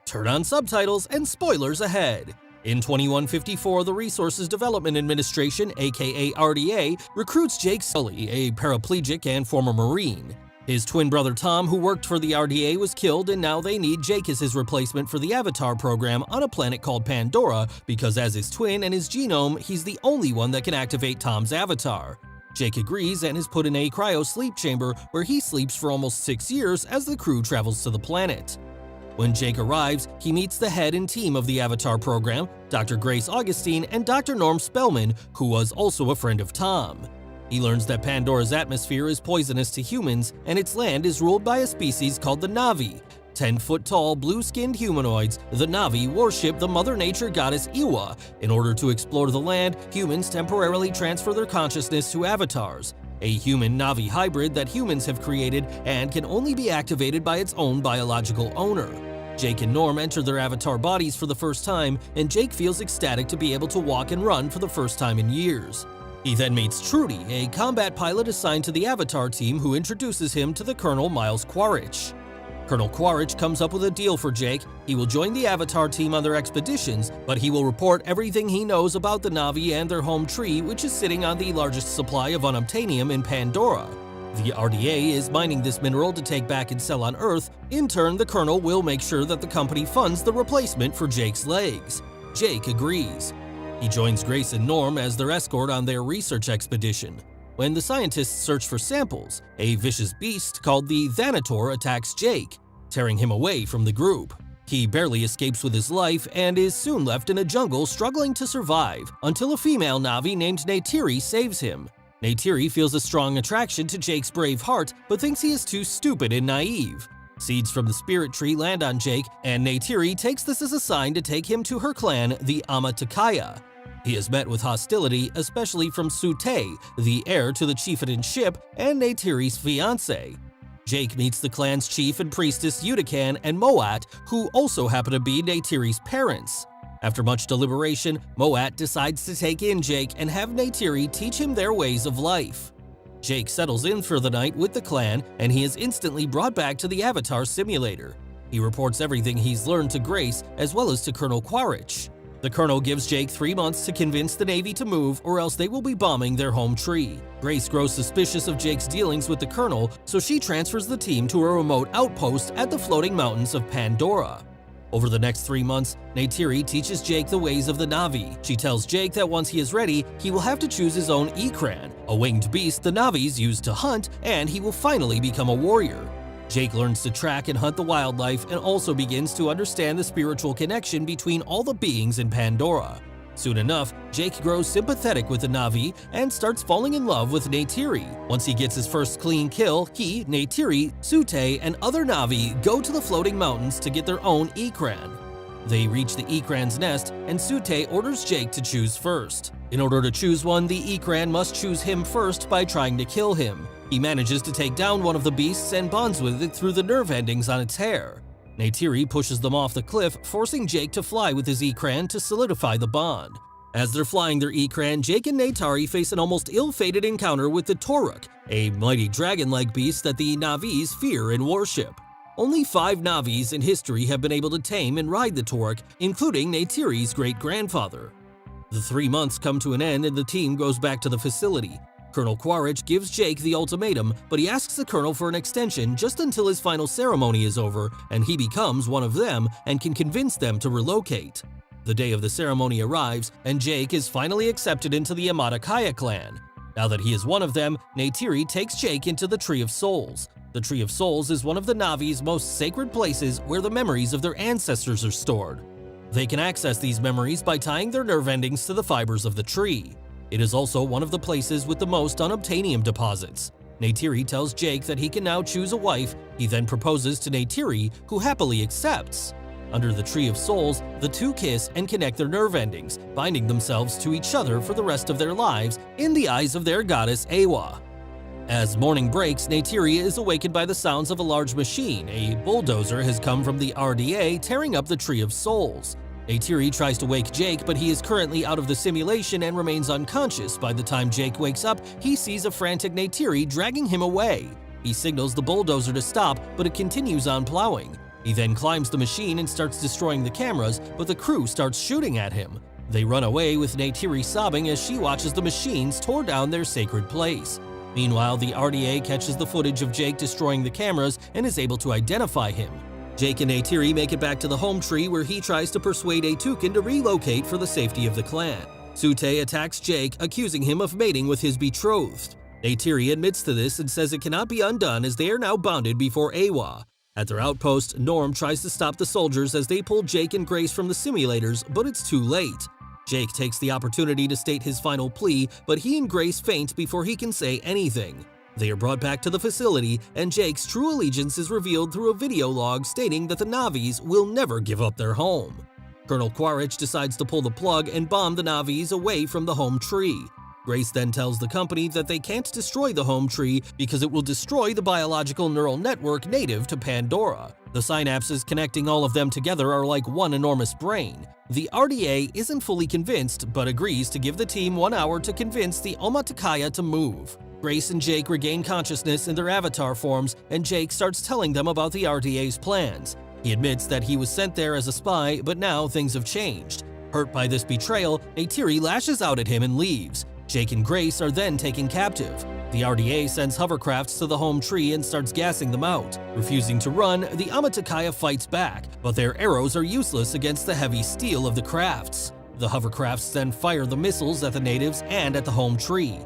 Turn on subtitles and spoilers ahead. In 2154, the Resources Development Administration, aka RDA, recruits Jake Sully, a paraplegic and former Marine. His twin brother Tom, who worked for the RDA, was killed, and now they need Jake as his replacement for the Avatar program on a planet called Pandora because as his twin and his genome, he's the only one that can activate Tom's avatar. Jake agrees and is put in a cryo sleep chamber where he sleeps for almost 6 years as the crew travels to the planet. When Jake arrives, he meets the head and team of the Avatar program, Dr. Grace Augustine and Dr. Norm Spellman, who was also a friend of Tom. He learns that Pandora's atmosphere is poisonous to humans, and its land is ruled by a species called the Na'vi. 10-foot-tall, blue-skinned humanoids, the Na'vi worship the Mother Nature goddess Iwa. In order to explore the land, humans temporarily transfer their consciousness to avatars, a human-Na'vi hybrid that humans have created and can only be activated by its own biological owner. Jake and Norm enter their avatar bodies for the first time, and Jake feels ecstatic to be able to walk and run for the first time in years. He then meets Trudy, a combat pilot assigned to the Avatar team who introduces him to the Colonel Miles Quaritch. Colonel Quaritch comes up with a deal for Jake. He will join the Avatar team on their expeditions, but he will report everything he knows about the Na'vi and their home tree, which is sitting on the largest supply of unobtainium in Pandora. The RDA is mining this mineral to take back and sell on Earth. In turn, the Colonel will make sure that the company funds the replacement for Jake's legs. Jake agrees. He joins Grace and Norm as their escort on their research expedition. When the scientists search for samples, a vicious beast called the Thanator attacks Jake, tearing him away from the group. He barely escapes with his life and is soon left in a jungle struggling to survive until a female Na'vi named Neytiri saves him. Neytiri feels a strong attraction to Jake's brave heart but thinks he is too stupid and naive. Seeds from the spirit tree land on Jake, and Neytiri takes this as a sign to take him to her clan, the Amatakaya. He is met with hostility, especially from Sute, the heir to the chieftain's ship and Neytiri's fiancé. Jake meets the clan's chief and priestess Yudikan and Moat, who also happen to be Neytiri's parents. After much deliberation, Moat decides to take in Jake and have Neytiri teach him their ways of life. Jake settles in for the night with the clan, and he is instantly brought back to the Avatar simulator. He reports everything he's learned to Grace as well as to Colonel Quaritch. The Colonel gives Jake 3 months to convince the Navy to move or else they will be bombing their home tree. Grace grows suspicious of Jake's dealings with the Colonel, so she transfers the team to a remote outpost at the floating mountains of Pandora. Over the next 3 months, Neytiri teaches Jake the ways of the Na'vi. She tells Jake that once he is ready, he will have to choose his own Ikran, a winged beast the Na'vis use to hunt, and he will finally become a warrior. Jake learns to track and hunt the wildlife and also begins to understand the spiritual connection between all the beings in Pandora. Soon enough, Jake grows sympathetic with the Na'vi and starts falling in love with Neytiri. Once he gets his first clean kill, he, Neytiri, Sute, and other Na'vi go to the floating mountains to get their own Ikran. They reach the Ikran's nest, and Sute orders Jake to choose first. In order to choose one, the Ikran must choose him first by trying to kill him. He manages to take down one of the beasts and bonds with it through the nerve endings on its hair. Neytiri pushes them off the cliff, forcing Jake to fly with his Ikran to solidify the bond. As they're flying their Ikran, Jake and Neytiri face an almost ill-fated encounter with the Toruk, a mighty dragon-like beast that the Na'vis fear and worship. Only 5 Na'vis in history have been able to tame and ride the Toruk, including Neytiri's great-grandfather. The 3 months come to an end and the team goes back to the facility. Colonel Quaritch gives Jake the ultimatum, but he asks the Colonel for an extension just until his final ceremony is over and he becomes one of them and can convince them to relocate. The day of the ceremony arrives, and Jake is finally accepted into the Amatakaya clan. Now that he is one of them, Neytiri takes Jake into the Tree of Souls. The Tree of Souls is one of the Na'vi's most sacred places where the memories of their ancestors are stored. They can access these memories by tying their nerve endings to the fibers of the tree. It is also one of the places with the most unobtainium deposits. Neytiri tells Jake that he can now choose a wife. He then proposes to Neytiri, who happily accepts. Under the Tree of Souls, the two kiss and connect their nerve endings, binding themselves to each other for the rest of their lives in the eyes of their goddess Ewa. As morning breaks, Neytiri is awakened by the sounds of a large machine. A bulldozer has come from the RDA, tearing up the Tree of Souls. Neytiri tries to wake Jake, but he is currently out of the simulation and remains unconscious. By the time Jake wakes up, he sees a frantic Neytiri dragging him away. He signals the bulldozer to stop, but it continues on plowing. He then climbs the machine and starts destroying the cameras, but the crew starts shooting at him. They run away with Neytiri sobbing as she watches the machines tore down their sacred place. Meanwhile, the RDA catches the footage of Jake destroying the cameras and is able to identify him. Jake and Neytiri make it back to the home tree where he tries to persuade Etuken to relocate for the safety of the clan. Sute attacks Jake, accusing him of mating with his betrothed. Neytiri admits to this and says it cannot be undone as they are now bonded before Eywa. At their outpost, Norm tries to stop the soldiers as they pull Jake and Grace from the simulators, but it's too late. Jake takes the opportunity to state his final plea, but he and Grace faint before he can say anything. They are brought back to the facility, and Jake's true allegiance is revealed through a video log stating that the Na'vis will never give up their home. Colonel Quaritch decides to pull the plug and bomb the Na'vis away from the home tree. Grace then tells the company that they can't destroy the home tree because it will destroy the biological neural network native to Pandora. The synapses connecting all of them together are like one enormous brain. The RDA isn't fully convinced, but agrees to give the team 1 hour to convince the Omaticaya to move. Grace and Jake regain consciousness in their avatar forms, and Jake starts telling them about the RDA's plans. He admits that he was sent there as a spy, but now things have changed. Hurt by this betrayal, Neytiri lashes out at him and leaves. Jake and Grace are then taken captive. The RDA sends hovercrafts to the home tree and starts gassing them out. Refusing to run, the Omaticaya fights back, but their arrows are useless against the heavy steel of the crafts. The hovercrafts then fire the missiles at the natives and at the home tree.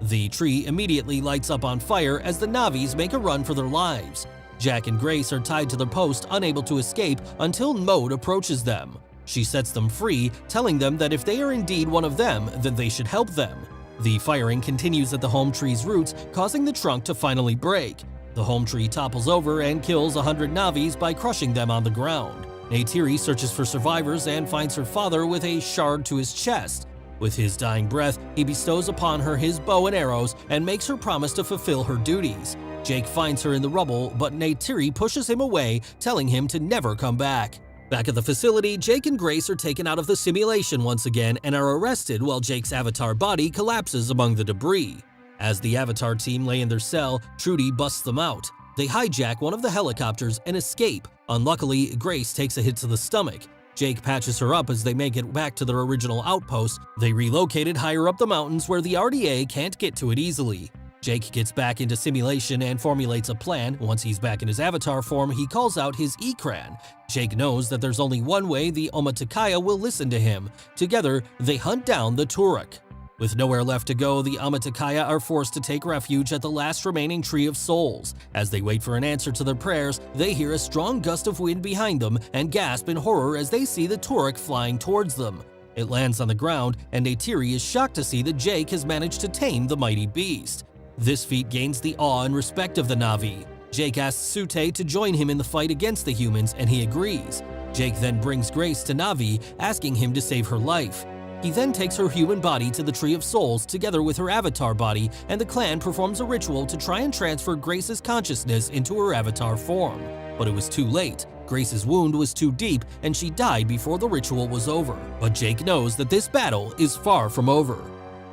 The tree immediately lights up on fire as the Na'vis make a run for their lives. Jack and Grace are tied to their post, unable to escape until Mode approaches them. She sets them free, telling them that if they are indeed one of them, then they should help them. The firing continues at the home tree's roots, causing the trunk to finally break. The home tree topples over and kills 100 Na'vis by crushing them on the ground. Neytiri searches for survivors and finds her father with a shard to his chest. With his dying breath, he bestows upon her his bow and arrows and makes her promise to fulfill her duties. Jake finds her in the rubble, but Neytiri pushes him away, telling him to never come back. Back at the facility, Jake and Grace are taken out of the simulation once again and are arrested while Jake's avatar body collapses among the debris. As the avatar team lay in their cell, Trudy busts them out. They hijack one of the helicopters and escape. Unluckily, Grace takes a hit to the stomach. Jake patches her up as they make it back to their original outpost. They relocated higher up the mountains where the RDA can't get to it easily. Jake gets back into simulation and formulates a plan. Once he's back in his avatar form, he calls out his Ekran. Jake knows that there's only one way the Omaticaya will listen to him. Together, they hunt down the Turok. With nowhere left to go, the Omaticaya are forced to take refuge at the last remaining Tree of Souls. As they wait for an answer to their prayers, they hear a strong gust of wind behind them and gasp in horror as they see the Turok flying towards them. It lands on the ground, and Neytiri is shocked to see that Jake has managed to tame the mighty beast. This feat gains the awe and respect of the Na'vi. Jake asks Sute to join him in the fight against the humans, and he agrees. Jake then brings Grace to Na'vi, asking him to save her life. He then takes her human body to the Tree of Souls together with her avatar body, and the clan performs a ritual to try and transfer Grace's consciousness into her avatar form. But it was too late. Grace's wound was too deep, and she died before the ritual was over. But Jake knows that this battle is far from over.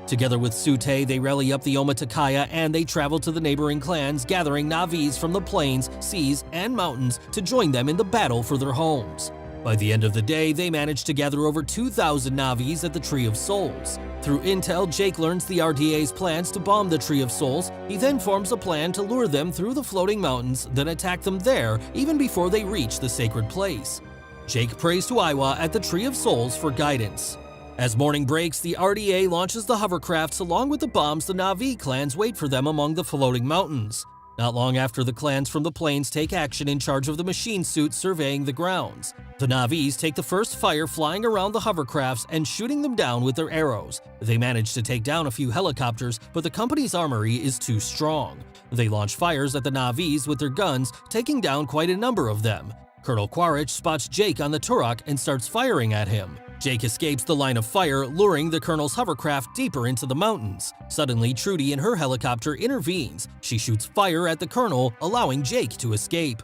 Together with Sute, they rally up the Omaticaya and they travel to the neighboring clans, gathering Na'vis from the plains, seas, and mountains to join them in the battle for their homes. By the end of the day, they manage to gather over 2,000 Na'vis at the Tree of Souls. Through intel, Jake learns the RDA's plans to bomb the Tree of Souls. He then forms a plan to lure them through the floating mountains, then attack them there even before they reach the sacred place. Jake prays to Eywa at the Tree of Souls for guidance. As morning breaks, the RDA launches the hovercrafts along with the bombs the Na'vi clans wait for them among the floating mountains. Not long after, the clans from the plains take action in charge of the machine suits surveying the grounds. The Na'vis take the first fire flying around the hovercrafts and shooting them down with their arrows. They manage to take down a few helicopters, but the company's armory is too strong. They launch fires at the Na'vis with their guns, taking down quite a number of them. Colonel Quaritch spots Jake on the Turok and starts firing at him. Jake escapes the line of fire, luring the Colonel's hovercraft deeper into the mountains. Suddenly, Trudy in her helicopter intervenes. She shoots fire at the Colonel, allowing Jake to escape.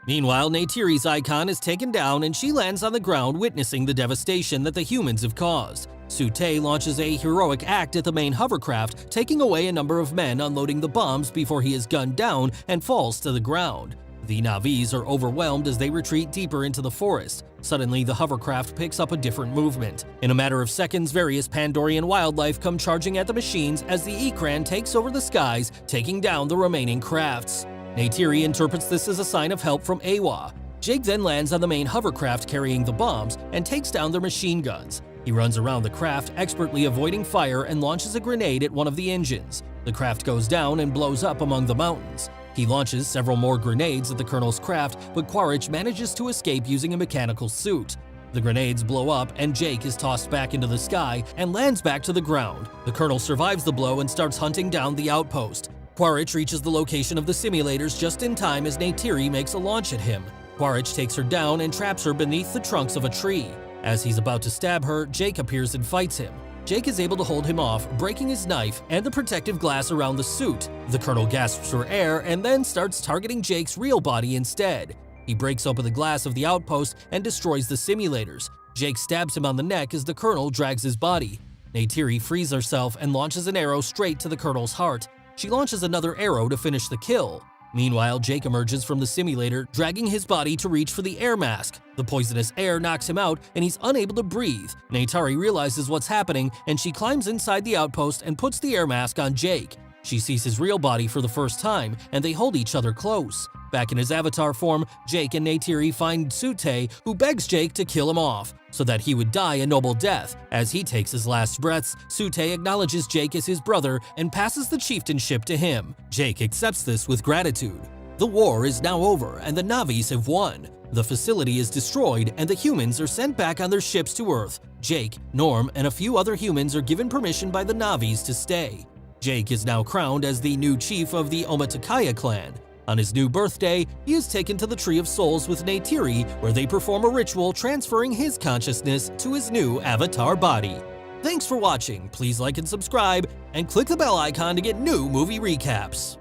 Meanwhile, Neytiri's icon is taken down and she lands on the ground, witnessing the devastation that the humans have caused. Sute launches a heroic act at the main hovercraft, taking away a number of men unloading the bombs before he is gunned down and falls to the ground. The Na'vis are overwhelmed as they retreat deeper into the forest. Suddenly, the hovercraft picks up a different movement. In a matter of seconds, various Pandorian wildlife come charging at the machines as the Ikran takes over the skies, taking down the remaining crafts. Neytiri interprets this as a sign of help from Awa. Jake then lands on the main hovercraft carrying the bombs and takes down their machine guns. He runs around the craft, expertly avoiding fire, and launches a grenade at one of the engines. The craft goes down and blows up among the mountains. He launches several more grenades at the Colonel's craft, but Quaritch manages to escape using a mechanical suit. The grenades blow up and Jake is tossed back into the sky and lands back to the ground. The Colonel survives the blow and starts hunting down the outpost. Quaritch reaches the location of the simulators just in time as Neytiri makes a launch at him. Quaritch takes her down and traps her beneath the trunks of a tree. As he's about to stab her, Jake appears and fights him. Jake is able to hold him off, breaking his knife and the protective glass around the suit. The Colonel gasps for air and then starts targeting Jake's real body instead. He breaks open the glass of the outpost and destroys the simulators. Jake stabs him on the neck as the Colonel drags his body. Neytiri frees herself and launches an arrow straight to the Colonel's heart. She launches another arrow to finish the kill. Meanwhile, Jake emerges from the simulator, dragging his body to reach for the air mask. The poisonous air knocks him out and he's unable to breathe. Neytiri realizes what's happening and she climbs inside the outpost and puts the air mask on Jake. She sees his real body for the first time and they hold each other close. Back in his avatar form, Jake and Neytiri find Sute, who begs Jake to kill him off, so that he would die a noble death. As he takes his last breaths, Sute acknowledges Jake as his brother and passes the chieftainship to him. Jake accepts this with gratitude. The war is now over and the Na'vis have won. The facility is destroyed and the humans are sent back on their ships to Earth. Jake, Norm, and a few other humans are given permission by the Na'vis to stay. Jake is now crowned as the new chief of the Omaticaya clan. On his new birthday, he is taken to the Tree of Souls with Neytiri, where they perform a ritual transferring his consciousness to his new avatar body. Thanks for watching, please like and subscribe, and click the bell icon to get new movie recaps.